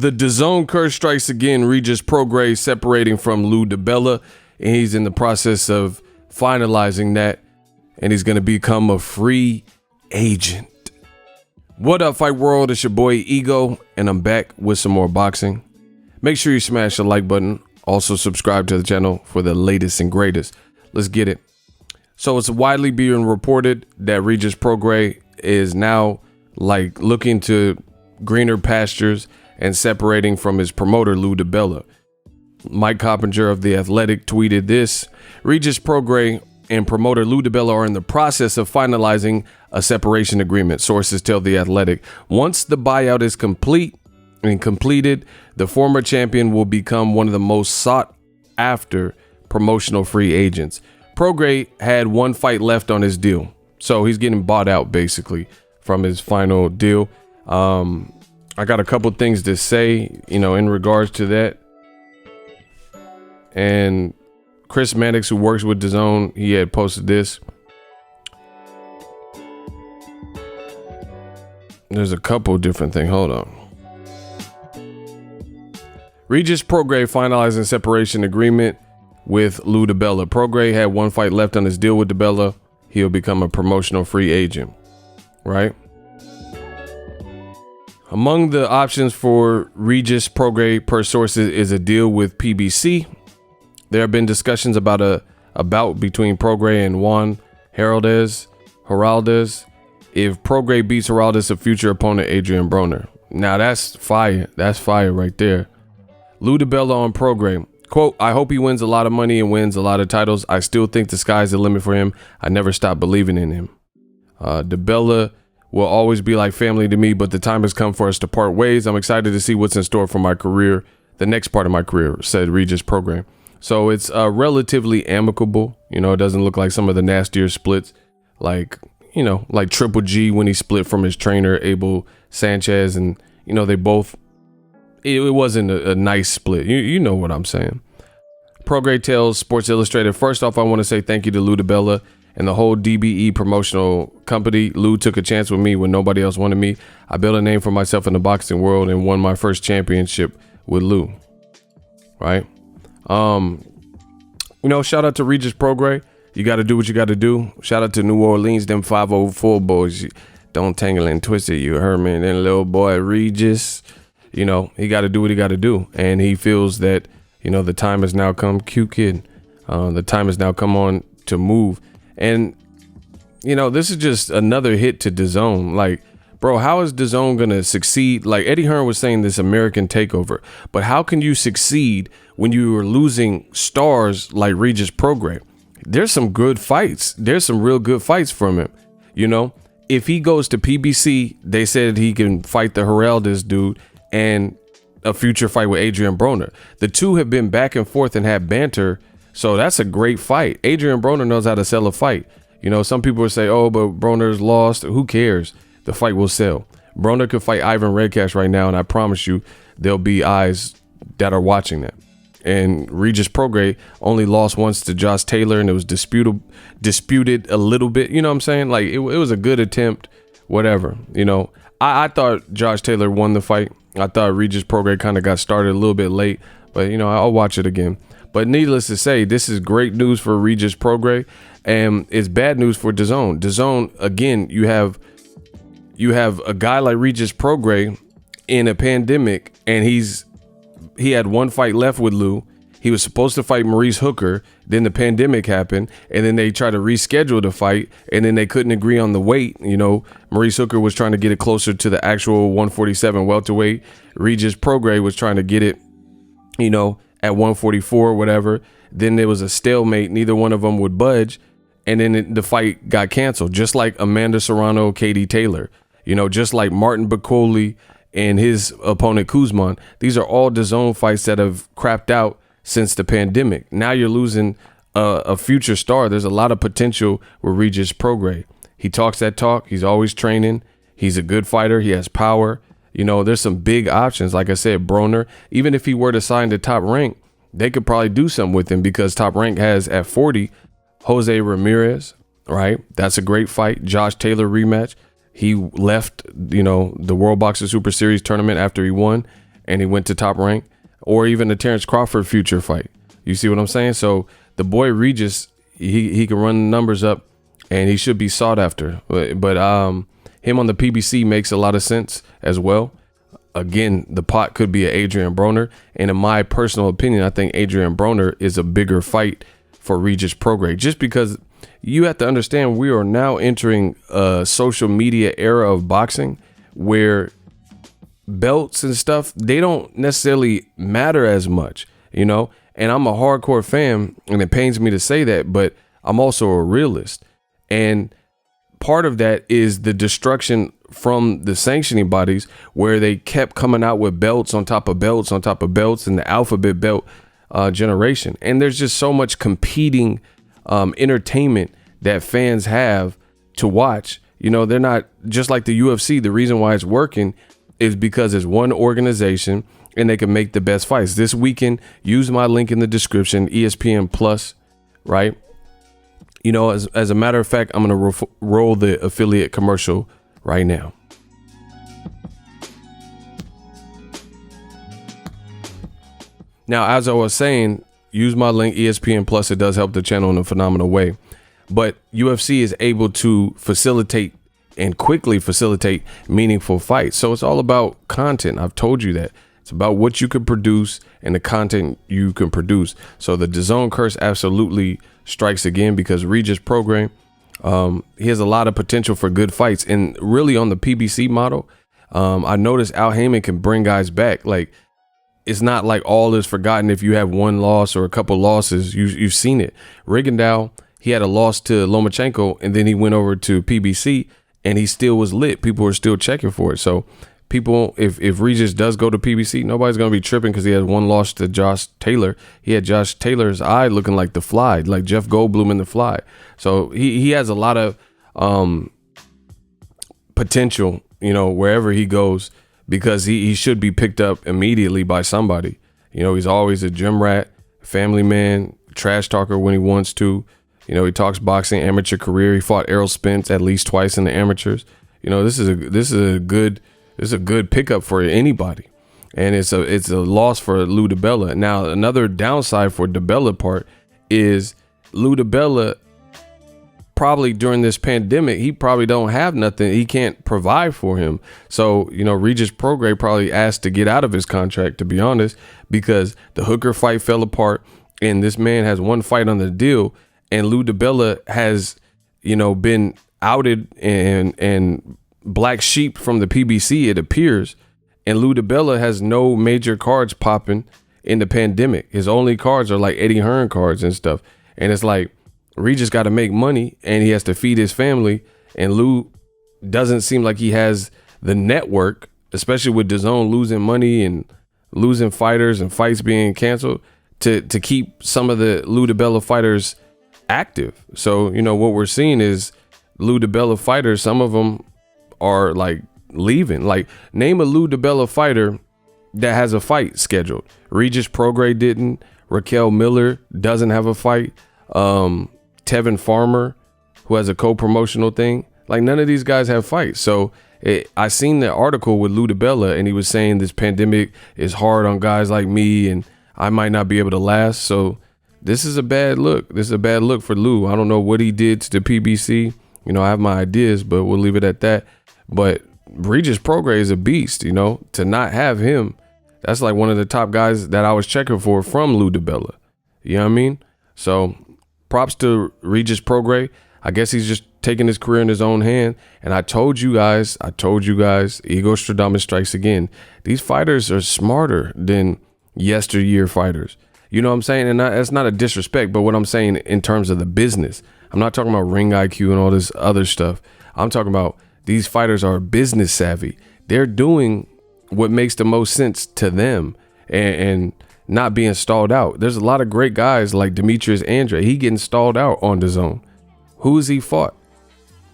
The DAZN curse strikes again. Regis Prograis separating from Lou DiBella, and he's in the process of finalizing that, and he's going to become a free agent. What up, Fight World? It's your boy Ego, and I'm back with some more boxing. Make sure you smash the like button. Also subscribe to the channel for the latest and greatest. Let's get it. So it's widely being reported that Regis Prograis is now like looking to greener pastures and separating from his promoter, Lou DiBella. Mike Coppinger of The Athletic tweeted this: Regis Prograis and promoter Lou DiBella are in the process of finalizing a separation agreement, sources tell The Athletic. Once the buyout is complete and completed, the former champion will become one of the most sought after promotional free agents. Prograis had one fight left on his deal, so he's getting bought out basically from his final deal. I got a couple things to say, in regards to that. And Chris Mannix, who works with DAZN, he had posted this. There's a couple different things. Hold on. Regis Prograis finalizing separation agreement with Lou DiBella. Prograis had one fight left on his deal with DiBella. He'll become a promotional free agent, right? Among the options for Regis Prograis, per sources, is a deal with PBC. There have been discussions about a bout between Prograis and Juan Heraldez. If Prograis beats Heraldez, a future opponent, Adrien BRONER. Now that's fire. That's fire right there. Lou DiBella on Prograis. Quote, I hope he wins a lot of money and wins a lot of titles. I still think the sky's the limit for him. I never stopped believing in him. DiBella will always be like family to me, but the time has come for us to part ways. I'm excited to see what's in store for my career, the next part of my career, said Regis Prograis. So it's relatively amicable. It doesn't look like some of the nastier splits, like Triple G when he split from his trainer, Abel Sanchez, and, they both, it wasn't a nice split. You know what I'm saying. Prograis tells Sports Illustrated, first off, I want to say thank you to Lou DiBella and the whole DBE promotional company. Lou took a chance with me when nobody else wanted me. I built a name for myself in the boxing world and won my first championship with Lou. Right? Shout out to Regis Prograis. You got to do what you got to do. Shout out to New Orleans, them 504 boys. Don't tangle and twist it, you heard me. And then little boy Regis, he got to do what he got to do. And he feels that, the time has now come. Cute kid. The time has now come on to move. And, this is just another hit to DAZN. Like, bro, how is DAZN going to succeed? Like Eddie Hearn was saying, this American takeover. But how can you succeed when you are losing stars like Regis Prograis? There's some good fights. There's some real good fights from him. If he goes to PBC, they said he can fight the Heraldez dude and a future fight with Adrien BRONER. The two have been back and forth and had banter. So that's a great fight. Adrien BRONER knows how to sell a fight. Some people will say, oh, but BRONER's lost. Who cares? The fight will sell. BRONER could fight Ivan Redcash right now, and I promise you there'll be eyes that are watching that. And Regis Prograis only lost once to Josh Taylor, and it was disputed a little bit. You know what I'm saying? Like, it was a good attempt, whatever. I thought Josh Taylor won the fight. I thought Regis Prograis kind of got started a little bit late, but, I'll watch it again. But needless to say, this is great news for Regis Prograis, and it's bad news for DAZN. DAZN, again, you have a guy like Regis Prograis in a pandemic, and he had one fight left with Lou. He was supposed to fight Maurice Hooker. Then the pandemic happened, and then they tried to reschedule the fight, and then they couldn't agree on the weight. Maurice Hooker was trying to get it closer to the actual 147 welterweight. Regis Prograis was trying to get it, at 144 or whatever. Then there was a stalemate. Neither one of them would budge. And then the fight got canceled, just like Amanda Serrano, Katie Taylor, just like Martin Bakoli and his opponent Kuzman. These are all DAZN fights that have crapped out since the pandemic. Now you're losing a future star. There's a lot of potential with Regis Prograis. He talks that talk. He's always training. He's a good fighter. He has power. There's some big options. Like I said, BRONER, even if he were to sign to Top Rank, they could probably do something with him because Top Rank has at 40, Jose Ramirez, right? That's a great fight. Josh Taylor rematch. He left, the World Boxing Super Series tournament after he won. and he went to Top Rank, or even the Terrence Crawford future fight. You see what I'm saying? So the boy Regis, he can run the numbers up, and he should be sought after. But him on the PBC makes a lot of sense as well. Again, the pot could be an Adrien BRONER, and in my personal opinion, I think Adrien BRONER is a bigger fight for Regis Prograis, just because you have to understand we are now entering a social media era of boxing where belts and stuff, they don't necessarily matter as much, you know. And I'm a hardcore fan, and it pains me to say that, but I'm also a realist. And part of that is the destruction from the sanctioning bodies, where they kept coming out with belts on top of belts on top of belts in the alphabet belt generation. And there's just so much competing entertainment that fans have to watch. You know, they're not just like the UFC. The reason why it's working is because it's one organization and they can make the best fights. This weekend, use my link in the description, ESPN Plus, right? You know, as a matter of fact, I'm going to roll the affiliate commercial right now. Now, as I was saying, use my link, ESPN Plus. It does help the channel in a phenomenal way. But UFC is able to facilitate and quickly facilitate meaningful fights. So it's all about content. I've told you that. It's about what you can produce and the content you can produce. So the DAZN curse absolutely strikes again, because Regis Prograis, he has a lot of potential for good fights. And really on the PBC model, I noticed Al Heyman can bring guys back. Like, it's not like all is forgotten if you have one loss or a couple losses. You've seen it. Rigondeaux, he had a loss to Lomachenko, and then he went over to PBC, and he still was lit. People were still checking for it. So people, if Regis does go to PBC, nobody's going to be tripping because he had one loss to Josh Taylor. He had Josh Taylor's eye looking like The Fly, like Jeff Goldblum in The Fly. So he has a lot of potential, you know, wherever he goes, because he should be picked up immediately by somebody. You know, he's always a gym rat, family man, trash talker when he wants to. You know, he talks boxing, amateur career. He fought Errol Spence at least twice in the amateurs. You know, this is a good pickup for anybody, and it's a loss for Lou DiBella. Now, another downside for DiBella part is Lou DiBella, probably during this pandemic, he probably don't have nothing. He can't provide for him. So, you know, Regis Prograis probably asked to get out of his contract, to be honest, because the Hooker fight fell apart, and this man has one fight on the deal. And Lou DiBella has, you know, been outed and black sheep from the PBC, it appears. And Lou DiBella has no major cards popping in the pandemic. His only cards are like Eddie Hearn cards and stuff. And it's like, Regis got to make money, and he has to feed his family. And Lou doesn't seem like he has the network, especially with DAZN losing money and losing fighters and fights being canceled, to keep some of the Lou DiBella fighters active. So, you know, what we're seeing is Lou DiBella fighters, some of them are like leaving. Like, name a Lou DiBella fighter that has a fight scheduled. Regis Prograis didn't. Raquel Miller doesn't have a fight. Tevin Farmer, who has a co-promotional thing. Like, none of these guys have fights. So I seen the article with Lou DiBella, and he was saying this pandemic is hard on guys like me, and I might not be able to last. So this is a bad look. This is a bad look for Lou. I don't know what he did to the PBC. You know, I have my ideas, but we'll leave it at that. But Regis Prograis is a beast, you know. To not have him, that's like one of the top guys that I was checking for from Lou DiBella. You know what I mean? So props to Regis Prograis. I guess he's just taking his career in his own hand. And I told you guys, Ego Stradamus strikes again. These fighters are smarter than yesteryear fighters. You know what I'm saying? And that's not a disrespect, but what I'm saying in terms of the business, I'm not talking about ring IQ and all this other stuff. I'm talking about these fighters are business savvy. They're doing what makes the most sense to them and not being stalled out. There's a lot of great guys like Demetrius Andrade. He getting stalled out on DAZN. Who has he fought?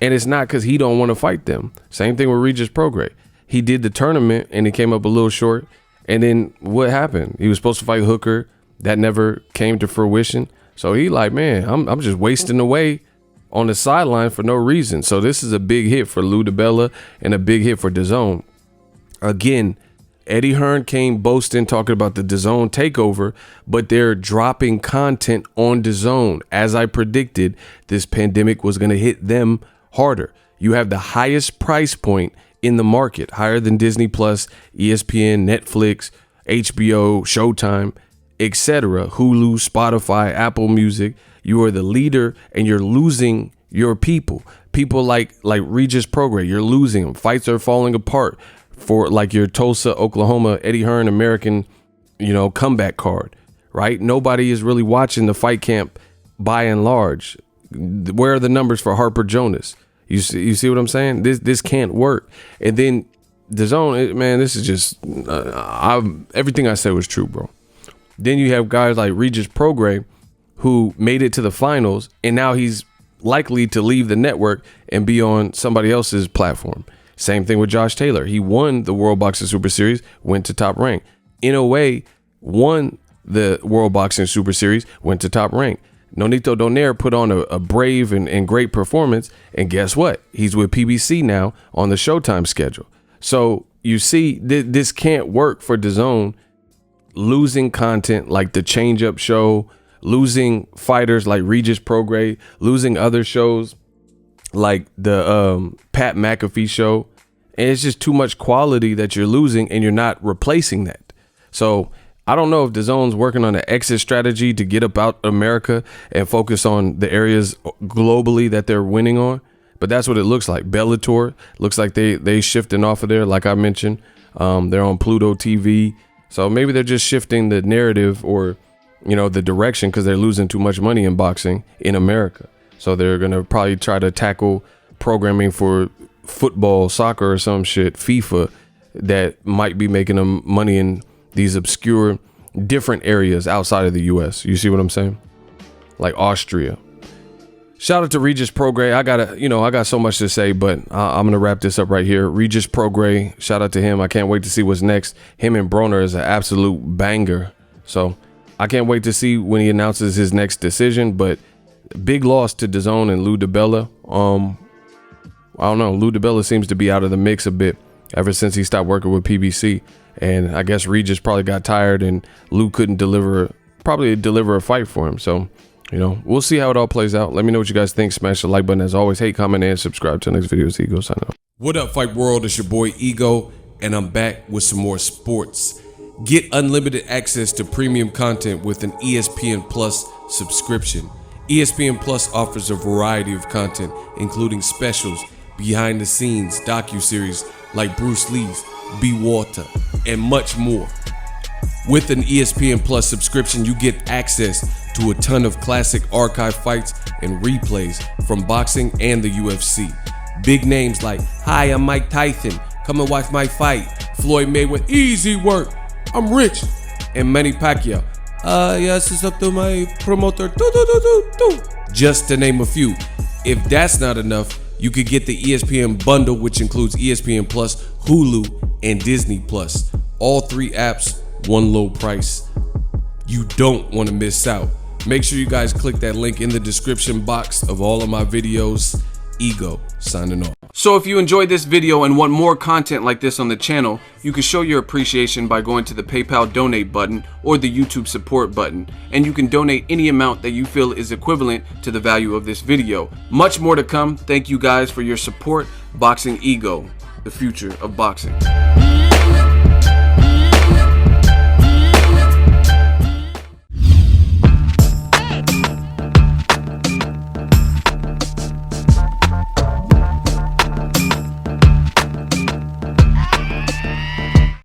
And it's not because he don't want to fight them. Same thing with Regis Prograis. He did the tournament and he came up a little short. And then what happened? He was supposed to fight Hooker. That never came to fruition. So he like, man, I'm just wasting away on the sideline for no reason. So this is a big hit for Lou DiBella and a big hit for DAZN. Again, Eddie Hearn came boasting, talking about the DAZN takeover, but they're dropping content on DAZN. As I predicted, this pandemic was going to hit them harder. You have the highest price point in the market, higher than Disney Plus, ESPN, Netflix, HBO, Showtime, etc., Hulu, Spotify, Apple Music. You are the leader and you're losing your people. People like Regis Prograis, you're losing them. Fights are falling apart for like your Tulsa, Oklahoma, Eddie Hearn, American, comeback card, right? Nobody is really watching the fight camp by and large. Where are the numbers for Harper Jonas? You see what I'm saying? This can't work. And then DAZN, man, this is just, everything I said was true, bro. Then you have guys like Regis Prograis who made it to the finals, and now he's likely to leave the network and be on somebody else's platform. Same thing with Josh Taylor. He won the World Boxing Super Series, went to Top Rank. In a way, won the World Boxing Super Series, went to Top Rank. Nonito Donaire put on a brave and great performance, and guess what? He's with PBC now on the Showtime schedule. So you see, this can't work for DAZN, losing content like the Change Up Show, losing fighters like Regis Prograis, losing other shows like the Pat McAfee show. And it's just too much quality that you're losing, and you're not replacing that. So I don't know if DAZN's working on an exit strategy to get about America and focus on the areas globally that they're winning on. But that's what it looks like. Bellator looks like they shifting off of there. Like I mentioned, they're on Pluto TV. So maybe they're just shifting the narrative or, the direction, because they're losing too much money in boxing in America. So they're going to probably try to tackle programming for football, soccer or some shit, FIFA, that might be making them money in these obscure different areas outside of the US. You see what I'm saying? Like Austria. Shout out to Regis Prograis. I got so much to say, but I'm going to wrap this up right here. Regis Prograis, shout out to him. I can't wait to see what's next. Him and Broner is an absolute banger. So I can't wait to see when he announces his next decision, but big loss to DAZN and Lou DiBella. I don't know. Lou DiBella seems to be out of the mix a bit ever since he stopped working with PBC. And I guess Regis probably got tired and Lou couldn't deliver a fight for him. So, we'll see how it all plays out. Let me know what you guys think. Smash the like button as always. Hate, comment, and subscribe to the next video. Ego sign out. What up, Fight World? It's your boy Ego, and I'm back with some more sports. Get unlimited access to premium content with an ESPN Plus subscription. ESPN Plus offers a variety of content, including specials, behind the scenes, docuseries like Bruce Lee's Be Water, and much more. With an ESPN Plus subscription, you get access to a ton of classic archive fights and replays from boxing and the UFC. Big names like, "Hi, I'm Mike Tyson. Come and watch my fight." Floyd Mayweather, "Easy work. I'm rich." And Manny Pacquiao, "Yes, it's up to my promoter." Just to name a few. If that's not enough, you could get the ESPN bundle, which includes ESPN Plus, Hulu, and Disney Plus. All three apps, one low price. You don't want to miss out. Make sure you guys click that link in the description box of all of my videos. Ego, signing off. So if you enjoyed this video and want more content like this on the channel, you can show your appreciation by going to the PayPal donate button or the YouTube support button, and you can donate any amount that you feel is equivalent to the value of this video. Much more to come. Thank you guys for your support. Boxing Ego, the future of boxing.